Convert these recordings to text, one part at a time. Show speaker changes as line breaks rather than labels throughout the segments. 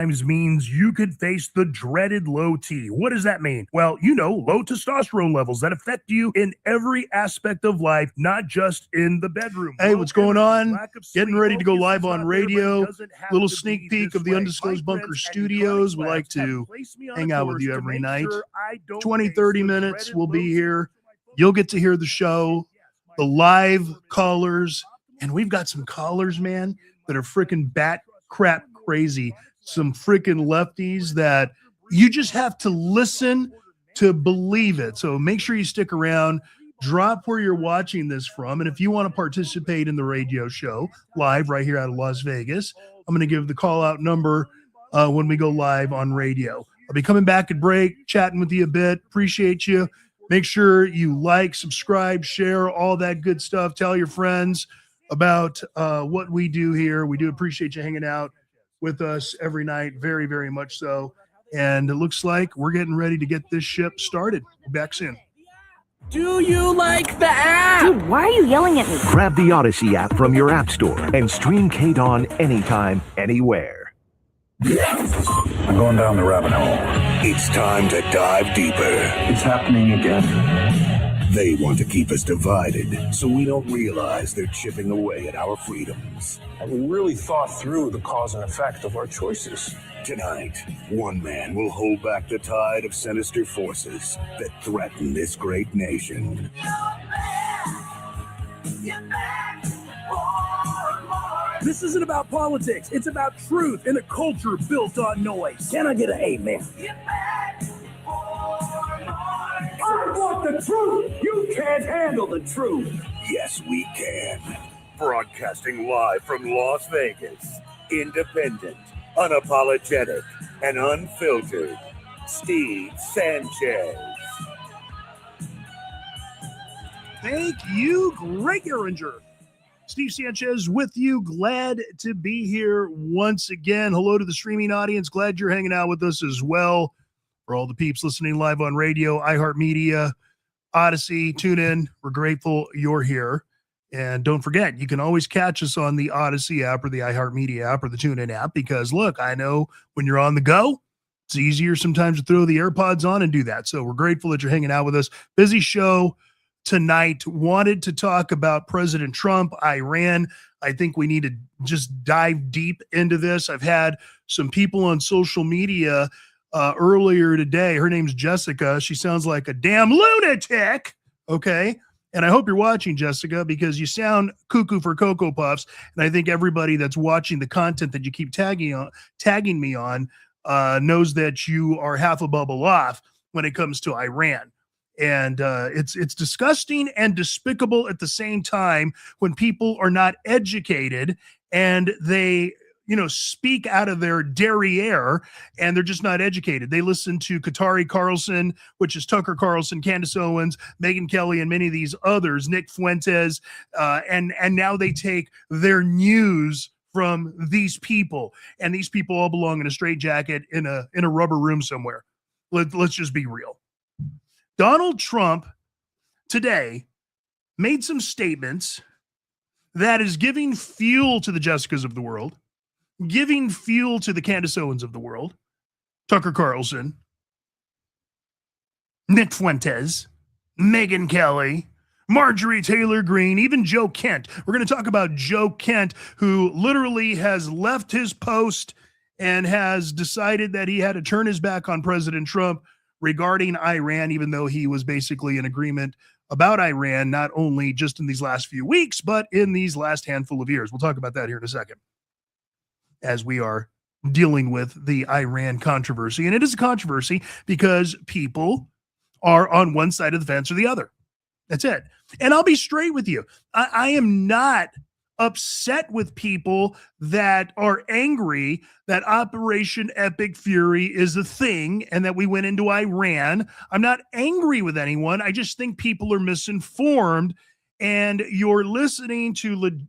means you could face the dreaded low T. What does that mean? Well, low testosterone levels that affect you in every aspect of life, not just in the bedroom. Hey, what's going on? Getting ready to go live on radio. Little sneak peek of the Undisclosed Bunker Studios. We like to hang out with you every night. 20, 30 minutes, we'll be here. You'll get to hear the show, the live callers, and we've got some callers, man, that are freaking bat crap crazy. Some freaking lefties that you just have to listen to believe it. So make sure you stick around, drop where you're watching this from. And if you want to participate in the radio show live right here out of Las Vegas, I'm going to give the call out number when we go live on radio. I'll be coming back at break, chatting with you a bit. Appreciate you. Make sure you like, subscribe, share, all that good stuff. Tell your friends about what we do here. We do appreciate you hanging out with us every night, very, very much so. And it looks like we're getting ready to get this ship started. Back soon.
Do you like the app?
Dude, why are you yelling at me?
Grab the Odyssey app from your app store and stream K-Dawn anytime, anywhere.
I'm going down the rabbit hole.
It's time to dive deeper.
It's happening again.
They want to keep us divided so we don't realize they're chipping away at our freedoms.
Have we really thought through the cause and effect of our choices?
Tonight, one man will hold back the tide of sinister forces that threaten this great nation.
This isn't about politics. It's about truth in a culture built on noise. Can I get an amen? I want the truth. You can't handle the truth.
Yes, we can. Broadcasting live from Las Vegas. Independent, unapologetic, and unfiltered. Steve Sanchez.
Thank you, Greg Erringer. Steve Sanchez with you. Glad to be here once again. Hello to the streaming audience. Glad you're hanging out with us as well. For all the peeps listening live on radio, iHeartMedia, Odyssey, tune in. We're grateful you're here. And don't forget, you can always catch us on the Odyssey app or the iHeartMedia app or the TuneIn app because, look, I know when you're on the go, it's easier sometimes to throw the AirPods on and do that. So we're grateful that you're hanging out with us. Busy show tonight. Wanted to talk about President Trump, Iran. I think we need to just dive deep into this. I've had some people on social media earlier today. Her name's Jessica. She sounds like a damn lunatic. Okay. And I hope you're watching, Jessica, because you sound cuckoo for Cocoa Puffs. And I think everybody that's watching the content that you keep tagging me on knows that you are half a bubble off when it comes to Iran. And it's disgusting and despicable at the same time when people are not educated and they speak out of their derriere and they're just not educated. They listen to Katari Carlson, which is Tucker Carlson, Candace Owens, Megyn Kelly, and many of these others, Nick Fuentes, and now they take their news from these people, and these people all belong in a straitjacket in a rubber room somewhere. Let's just be real. Donald Trump today made some statements that is giving fuel to the Jessicas of the world, giving fuel to the Candace Owens of the world, Tucker Carlson, Nick Fuentes, Megyn Kelly, Marjorie Taylor Greene, even Joe Kent. We're going to talk about Joe Kent, who literally has left his post and has decided that he had to turn his back on President Trump regarding Iran, even though he was basically in agreement about Iran, not only just in these last few weeks, but in these last handful of years. We'll talk about that here in a second, as we are dealing with the Iran controversy. And it is a controversy because people are on one side of the fence or the other. That's it. And I'll be straight with you. I am not upset with people that are angry that Operation Epic Fury is a thing and that we went into Iran. I'm not angry with anyone. I just think people are misinformed, and you're listening to,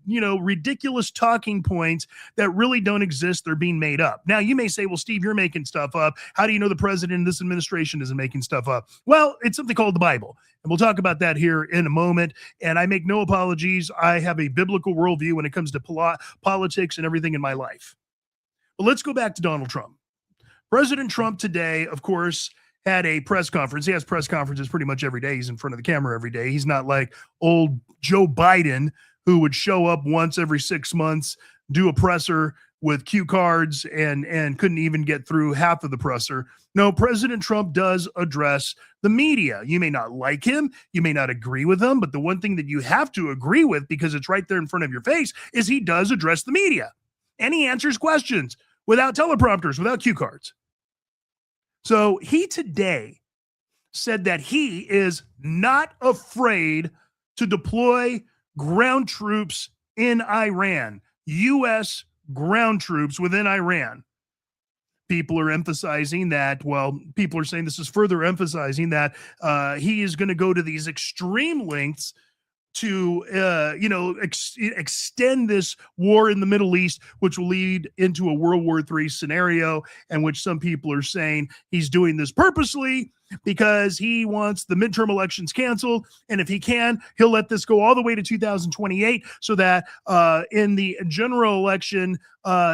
ridiculous talking points that really don't exist. They're being made up. Now, you may say, well, Steve, you're making stuff up. How do you know the president in this administration isn't making stuff up? Well, it's something called the Bible. And we'll talk about that here in a moment. And I make no apologies. I have a biblical worldview when it comes to politics and everything in my life. But let's go back to Donald Trump. President Trump today, of course, had a press conference. He has press conferences pretty much every day. He's in front of the camera every day. He's not like old Joe Biden, who would show up once every 6 months, do a presser with cue cards and couldn't even get through half of the presser. No, President Trump does address the media. You may not like him, you may not agree with him, but the one thing that you have to agree with, because it's right there in front of your face, is he does address the media. And he answers questions without teleprompters, without cue cards. So he today said that he is not afraid to deploy ground troops in Iran, U.S. ground troops within Iran. People are emphasizing that, people are saying this is further emphasizing that he is going to go to these extreme lengths to, extend this war in the Middle East, which will lead into a World War III scenario, and which some people are saying he's doing this purposely because he wants the midterm elections canceled. And if he can, he'll let this go all the way to 2028 so that in the general election,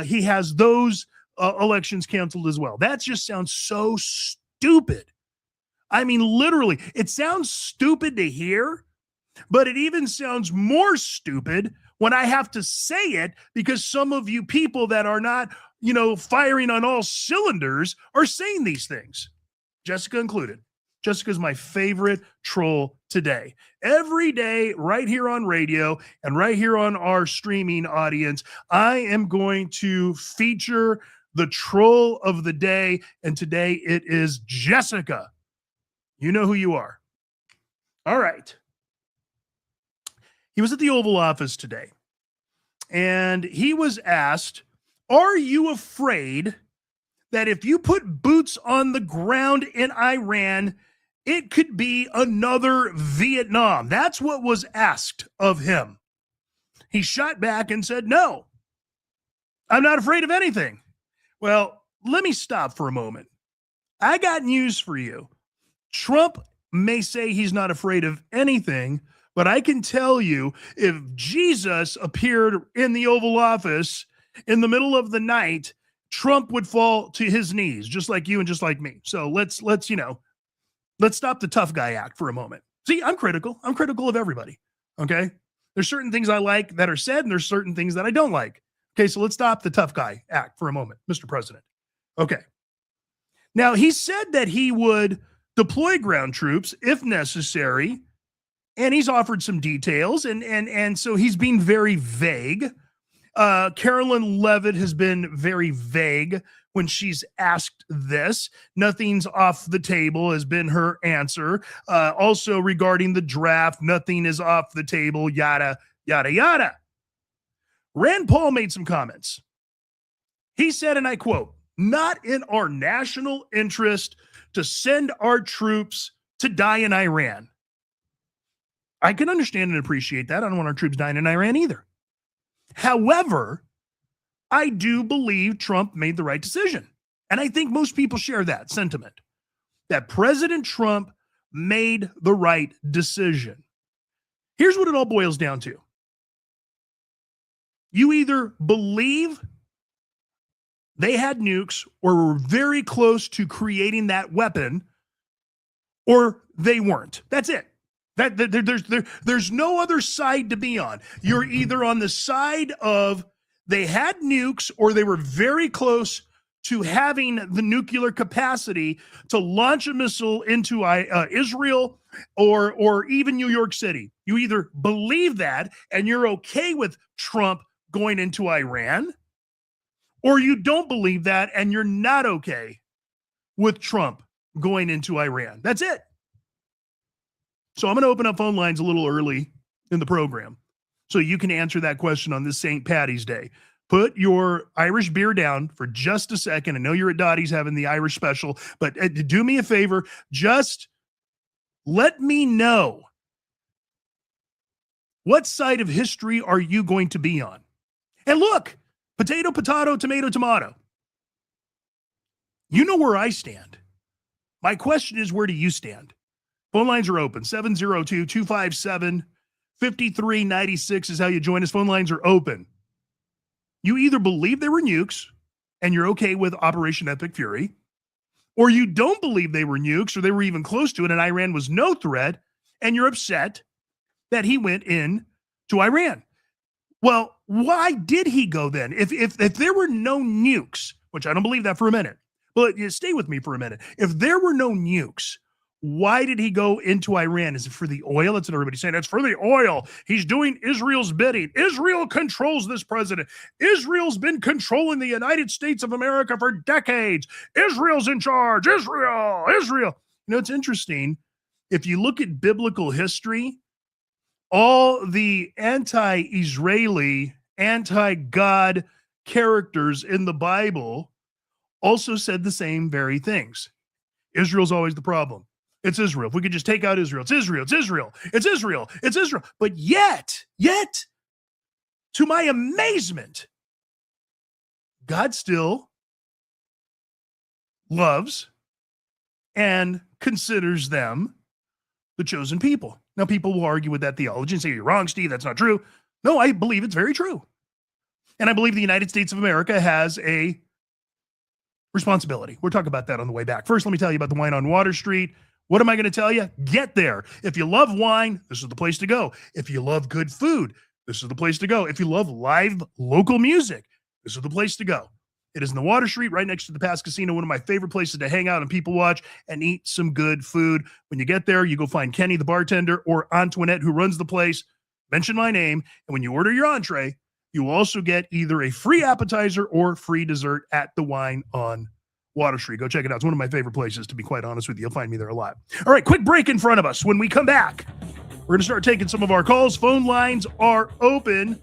he has those elections canceled as well. That just sounds so stupid. I mean, literally, it sounds stupid to hear, but it even sounds more stupid when I have to say it, because some of you people that are not, firing on all cylinders are saying these things. Jessica included. Jessica's my favorite troll today. Every day, right here on radio and right here on our streaming audience, I am going to feature the troll of the day. And today it is Jessica. You know who you are. All right. He was at the Oval Office today, and he was asked, are you afraid that if you put boots on the ground in Iran, it could be another Vietnam? That's what was asked of him. He shot back and said, no, I'm not afraid of anything. Well, let me stop for a moment. I got news for you. Trump may say he's not afraid of anything, but I can tell you, if Jesus appeared in the Oval Office in the middle of the night, Trump would fall to his knees, just like you and just like me. So let's stop the tough guy act for a moment. See, I'm critical. I'm critical of everybody. Okay. There's certain things I like that are said, and there's certain things that I don't like. Okay. So let's stop the tough guy act for a moment, Mr. President. Okay. Now, he said that he would deploy ground troops if necessary, and he's offered some details, and so he's being very vague. Carolyn Levitt has been very vague when she's asked this. Nothing's off the table has been her answer. Also regarding the draft, nothing is off the table, yada, yada, yada. Rand Paul made some comments. He said, and I quote, "Not in our national interest to send our troops to die in Iran." I can understand and appreciate that. I don't want our troops dying in Iran either. However, I do believe Trump made the right decision. And I think most people share that sentiment, that President Trump made the right decision. Here's what it all boils down to. You either believe they had nukes or were very close to creating that weapon, or they weren't. That's it. There's no other side to be on. You're either on the side of they had nukes or they were very close to having the nuclear capacity to launch a missile into Israel or even New York City. You either believe that and you're okay with Trump going into Iran, or you don't believe that and you're not okay with Trump going into Iran. That's it. So I'm going to open up phone lines a little early in the program so you can answer that question on this St. Patty's Day. Put your Irish beer down for just a second. I know you're at Dottie's having the Irish special, but do me a favor. Just let me know, what side of history are you going to be on? And look, potato, potato, tomato, tomato. You know where I stand. My question is, where do you stand? Phone lines are open. 702-257-5396 is how you join us. Phone lines are open. You either believe they were nukes and you're okay with Operation Epic Fury, or you don't believe they were nukes or they were even close to it and Iran was no threat, and you're upset that he went in to Iran. Well, why did he go then? If there were no nukes, which I don't believe that for a minute, but stay with me for a minute. If there were no nukes, why did he go into Iran? Is it for the oil? That's what everybody's saying. It's for the oil. He's doing Israel's bidding. Israel controls this president. Israel's been controlling the United States of America for decades. Israel's in charge. Israel. You know, it's interesting. If you look at biblical history, all the anti-Israeli, anti-God characters in the Bible also said the same very things. Israel's always the problem. It's Israel. If we could just take out Israel, it's Israel, it's Israel, it's Israel, it's Israel. But yet, to my amazement, God still loves and considers them the chosen people. Now, people will argue with that theology and say, you're wrong, Steve, that's not true. No, I believe it's very true. And I believe the United States of America has a responsibility. We'll talk about that on the way back. First, let me tell you about the wine on Water Street. What am I going to tell you? Get there. If you love wine, this is the place to go. If you love good food, this is the place to go. If you love live local music, this is the place to go. It is in the Water Street, right next to the Pass Casino, one of my favorite places to hang out and people watch and eat some good food. When you get there, you go find Kenny, the bartender, or Antoinette, who runs the place. Mention my name, and when you order your entree, you will also get either a free appetizer or free dessert at the Wine on Water Street. Go check it out. It's one of my favorite places, to be quite honest with you. You'll find me there a lot. All right, quick break in front of us. When we come back, we're going to start taking some of our calls. Phone lines are open.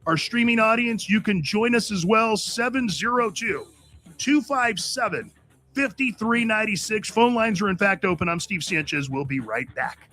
Our streaming audience, you can join us as well. 702-257-5396. Phone lines are in fact open. I'm Steve Sanchez. We'll be right back.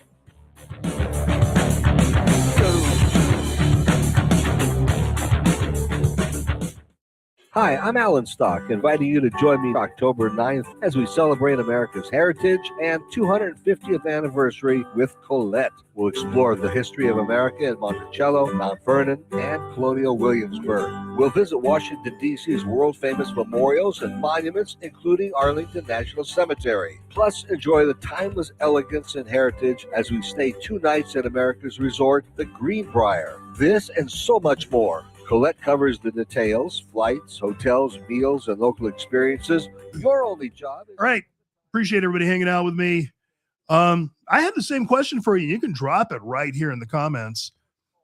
Hi, I'm Alan Stock, inviting you to join me October 9th as we celebrate America's heritage and 250th anniversary with Colette. We'll explore the history of America in Monticello, Mount Vernon, and Colonial Williamsburg. We'll visit Washington, D.C.'s world-famous memorials and monuments, including Arlington National Cemetery. Plus, enjoy the timeless elegance and heritage as we stay 2 nights at America's resort, the Greenbrier. This and so much more. Colette covers the details: flights, hotels, meals, and local experiences. Your only job is...
All right. Appreciate everybody hanging out with me. I have the same question for you. You can drop it right here in the comments.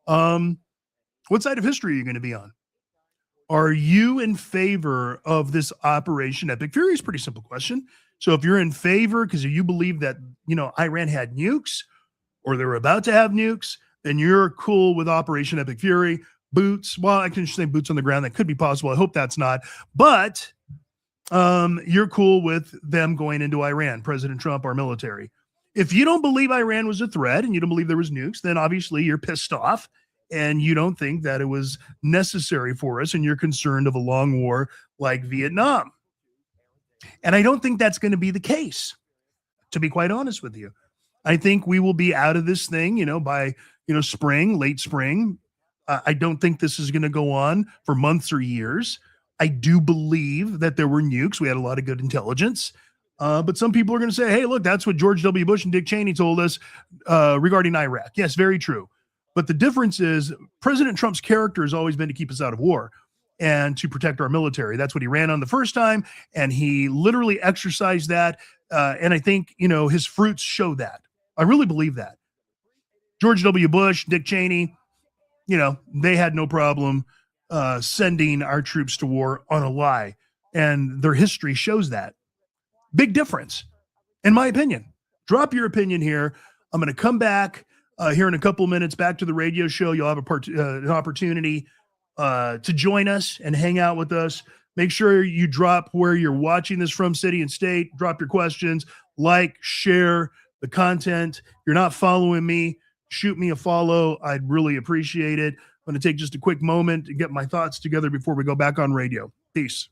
What side of history are you going to be on? Are you in favor of this Operation Epic Fury? It's a pretty simple question. So if you're in favor because you believe that, Iran had nukes or they were about to have nukes, then you're cool with Operation Epic Fury. Boots, well, I can say boots on the ground. That could be possible. I hope that's not. But you're cool with them going into Iran, President Trump, our military. If you don't believe Iran was a threat and you don't believe there was nukes, then obviously you're pissed off and you don't think that it was necessary for us and you're concerned of a long war like Vietnam. And I don't think that's going to be the case, to be quite honest with you. I think we will be out of this thing, by, spring, late spring. I don't think this is going to go on for months or years. I do believe that there were nukes. We had a lot of good intelligence. But some people are going to say, hey, look, that's what George W. Bush and Dick Cheney told us regarding Iraq. Yes, very true. But the difference is President Trump's character has always been to keep us out of war and to protect our military. That's what he ran on the first time. And he literally exercised that. And I think, his fruits show that. I really believe that. George W. Bush, Dick Cheney, they had no problem sending our troops to war on a lie. And their history shows that. Big difference, in my opinion. Drop your opinion here. I'm going to come back here in a couple of minutes, back to the radio show. You'll have an opportunity to join us and hang out with us. Make sure you drop where you're watching this from, city and state. Drop your questions. Like, share the content. If you're not following me, shoot me a follow. I'd really appreciate it. I'm going to take just a quick moment to get my thoughts together before we go back on radio. Peace.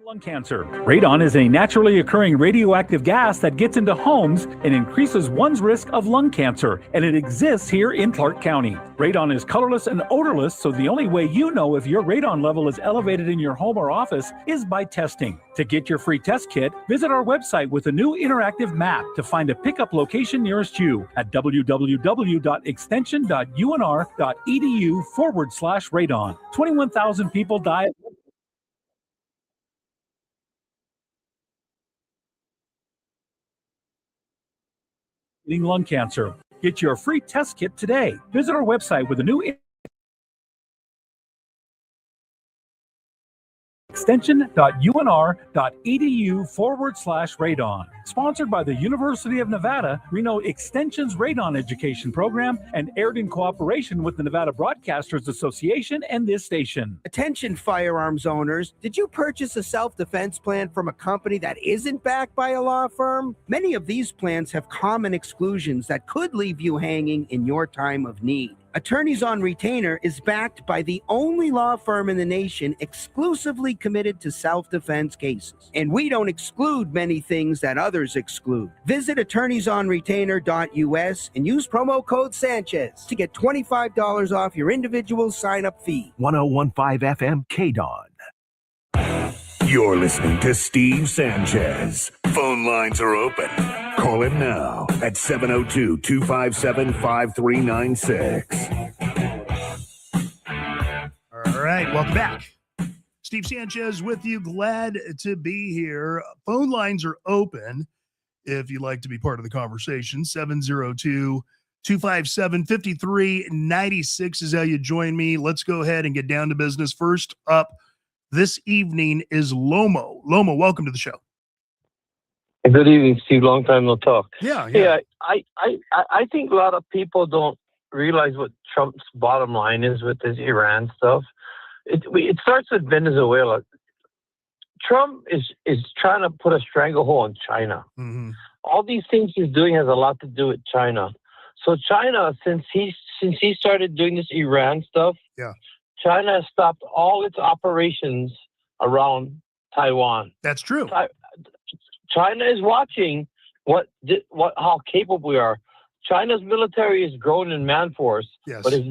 Lung cancer. Radon is a naturally occurring radioactive gas that gets into homes and increases one's risk of lung cancer, and it exists here in Clark County. Radon is colorless and odorless, so the only way you know if your radon level is elevated in your home or office is by testing. To get your free test kit, visit our website with a new interactive map to find a pickup location nearest you at www.extension.unr.edu/radon. 21,000 people die lung cancer. Get your free test kit today. Visit our website with a new extension.unr.edu/radon. Sponsored by the University of Nevada, Reno Extension's Radon Education Program, and aired in cooperation with the Nevada Broadcasters Association and this station.
Attention firearms owners, did you purchase a self-defense plan from a company that isn't backed by a law firm? Many of these plans have common exclusions that could leave you hanging in your time of need. Attorneys on Retainer is backed by the only law firm in the nation exclusively committed to self-defense cases. And we don't exclude many things that others exclude. Visit attorneysonretainer.us and use promo code Sanchez to get $25 off your individual sign-up fee.
1015 FM KDON.
You're listening to Steve Sanchez. Phone lines are open. Call him now at 702-257-5396.
All right, welcome back. Steve Sanchez with you. Glad to be here. Phone lines are open if you'd like to be part of the conversation. 702-257-5396 is how you join me. Let's go ahead and get down to business. First up this evening is Lomo. Lomo, welcome to the show.
Good evening, Steve. Long time no talk.
Yeah.
I think a lot of people don't realize what Trump's bottom line is with this Iran stuff. It starts with Venezuela. Trump is trying to put a stranglehold on China.
Mm-hmm.
All these things he's doing has a lot to do with China. So China, since he started doing this Iran stuff, China has stopped all its operations around Taiwan.
That's true.
China is watching how capable we are. China's military is grown in man force, but it's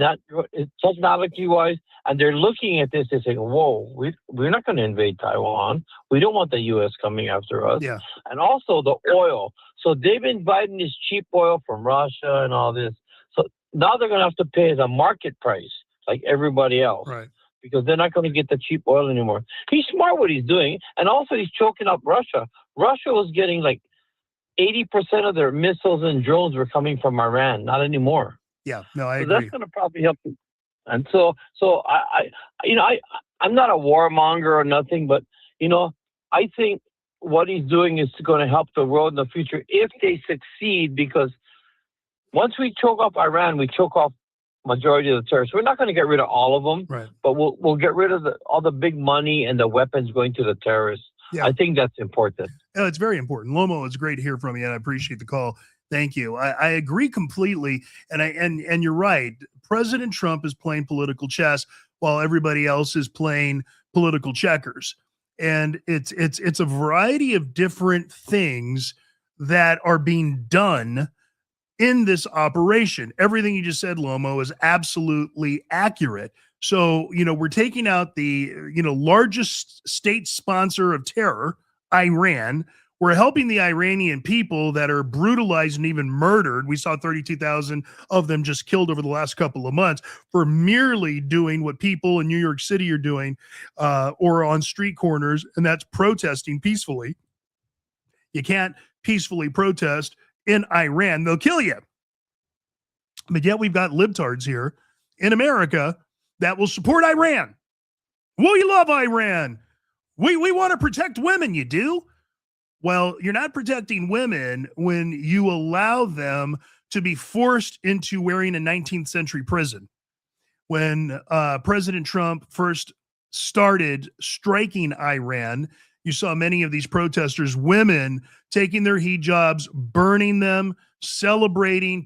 technology wise, and they're looking at this and saying, "Whoa, we're not going to invade Taiwan. We don't want the U.S. coming after us."
Yeah.
And also the oil. So they've been buying this cheap oil from Russia and all this. So now they're going to have to pay the market price like everybody else,
right?
Because they're not going to get the cheap oil anymore. He's smart what he's doing, and also he's choking up Russia. Russia was getting like 80% of their missiles and drones were coming from Iran, not anymore.
Yeah, no, I agree.
That's going to probably help. And so I'm not a warmonger or nothing, but I think what he's doing is going to help the world in the future if they succeed. Because once we choke off Iran, we choke off majority of the terrorists. We're not going to get rid of all of them,
right? But
we'll get rid of all the big money and the weapons going to the terrorists. Yeah. I think that's important.
Oh, it's very important. Lomo, it's great to hear from you, and I appreciate the call. Thank you. I agree completely, and you're right. President Trump is playing political chess while everybody else is playing political checkers, and it's a variety of different things that are being done in this operation. Everything you just said, Lomo, is absolutely accurate. So, we're taking out the, largest state sponsor of terror, Iran. We're helping the Iranian people that are brutalized and even murdered. We saw 32,000 of them just killed over the last couple of months for merely doing what people in New York City are doing or on street corners, and that's protesting peacefully. You can't peacefully protest in Iran. They'll kill you. But yet we've got libtards here in America that will support Iran. We love Iran. We want to protect women. You do? Well, you're not protecting women when you allow them to be forced into wearing a 19th century prison. When President Trump first started striking Iran, You saw many of these protesters, women, taking their hijabs, burning them,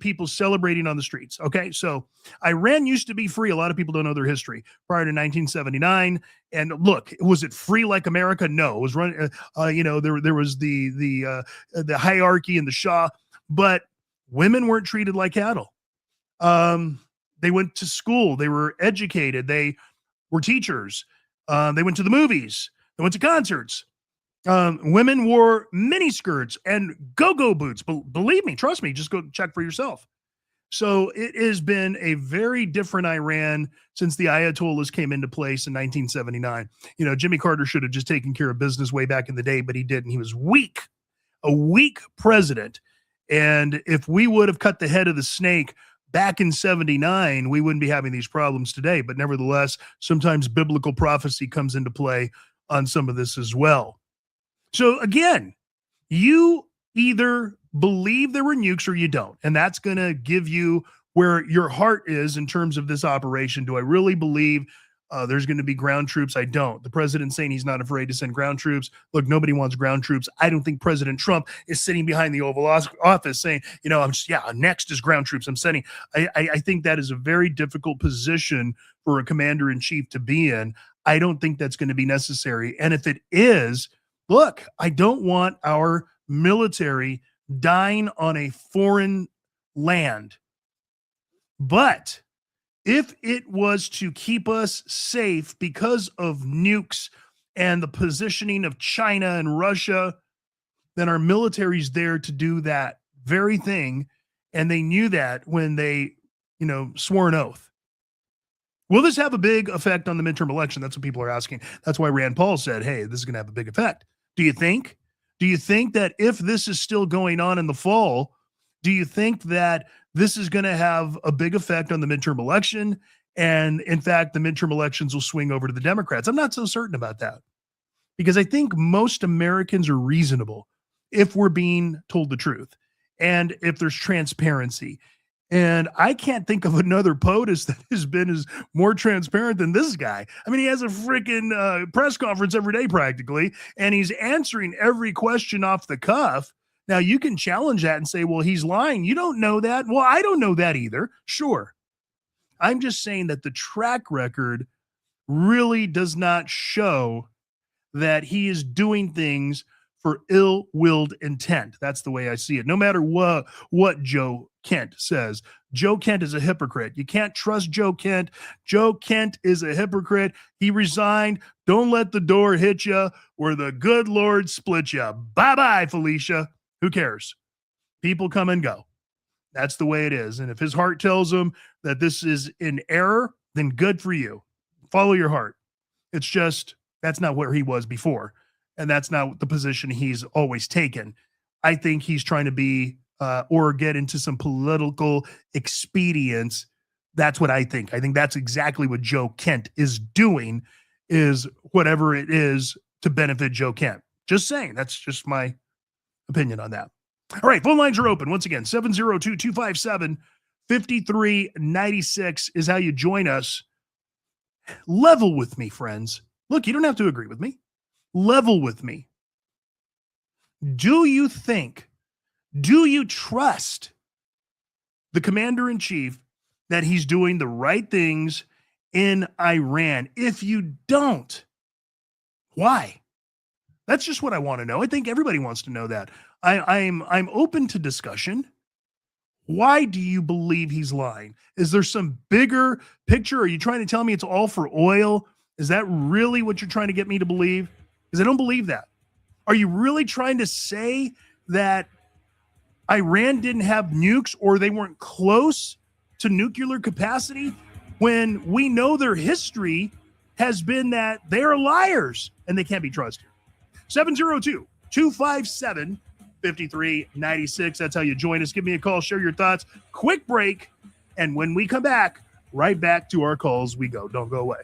people celebrating on the streets. Okay, so Iran used to be free. A lot of people don't know their history prior to 1979. And look, was it free like America? No, it was running. There was the hierarchy and the Shah, but women weren't treated like cattle. They went to school. They were educated. They were teachers. They went to the movies. They went to concerts. Women wore mini skirts and go-go boots. Believe me, trust me, just go check for yourself. So it has been a very different Iran since the Ayatollahs came into place in 1979. Jimmy Carter should have just taken care of business way back in the day, but he didn't. He was weak, a weak president. And if we would have cut the head of the snake back in 79, we wouldn't be having these problems today. But nevertheless, sometimes biblical prophecy comes into play on some of this as well. So again, you either believe there were nukes or you don't. And that's going to give you where your heart is in terms of this operation. Do I really believe there's going to be ground troops? I don't. The president's saying he's not afraid to send ground troops. Look, nobody wants ground troops. I don't think President Trump is sitting behind the Oval Office saying, next is ground troops I'm sending. I think that is a very difficult position for a commander-in-chief to be in. I don't think that's going to be necessary. And if it is, look, I don't want our military dying on a foreign land. But if it was to keep us safe because of nukes and the positioning of China and Russia, then our military's there to do that very thing. And they knew that when they, swore an oath. Will this have a big effect on the midterm election? That's what people are asking. That's why Rand Paul said, hey, this is going to have a big effect. Do you think? Do you think that if this is still going on in the fall, do you think that this is going to have a big effect on the midterm election? And in fact, the midterm elections will swing over to the Democrats. I'm not so certain about that because I think most Americans are reasonable if we're being told the truth and if there's transparency. And I can't think of another POTUS that has been more transparent than this guy. I mean, he has a freaking press conference every day practically, and he's answering every question off the cuff. Now, you can challenge that and say, well, he's lying. You don't know that. Well, I don't know that either. Sure. I'm just saying that the track record really does not show that he is doing things for ill-willed intent. That's the way I see it. No matter what Joe Kent says. Joe Kent is a hypocrite. You can't trust Joe Kent. Joe Kent is a hypocrite. He resigned. Don't let the door hit you or the good Lord split you. Bye-bye, Felicia. Who cares? People come and go. That's the way it is. And if his heart tells him that this is in error, then good for you. Follow your heart. It's just, that's not where he was before. And that's not the position he's always taken. I think he's trying to be or get into some political expedience. That's what I think. I think that's exactly what Joe Kent is doing, is whatever it is to benefit Joe Kent. Just saying. That's just my opinion on that. All right, phone lines are open. Once again, 702-257-5396 is how you join us. Level with me, friends. Look, you don't have to agree with me. Level with me. Do you trust the commander-in-chief that he's doing the right things in Iran? If you don't, why? That's just what I want to know. I think everybody wants to know that. I'm open to discussion. Why do you believe he's lying? Is there some bigger picture? Are you trying to tell me it's all for oil? Is that really what you're trying to get me to believe? Because I don't believe that. Are you really trying to say that Iran didn't have nukes or they weren't close to nuclear capacity when we know their history has been that they're liars and they can't be trusted? 702-257-5396. That's how you join us. Give me a call. Share your thoughts. Quick break. And when we come back, right back to our calls we go. Don't go away.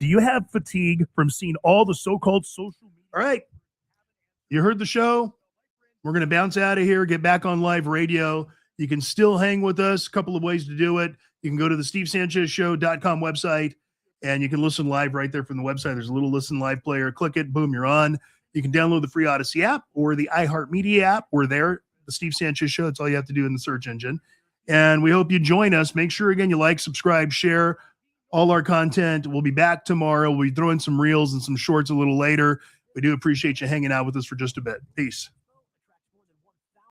you have fatigue from seeing all the so-called social media? All right. You heard the show. We're going to bounce out of here, get back on live radio. You can still hang with us. A couple of ways to do it. You can go to the stevesanchezshow.com website, and you can listen live right there from the website. There's a little listen live player. Click it. Boom, you're on. You can download the free Odyssey app or the iHeartMedia app. We're there, the Steve Sanchez Show. That's all you have to do in the search engine. And we hope you join us. Make sure, again, you like, subscribe, share all our content. We'll be back tomorrow. We'll be throwing some reels and some shorts a little later. We do appreciate you hanging out with us for just a bit. Peace.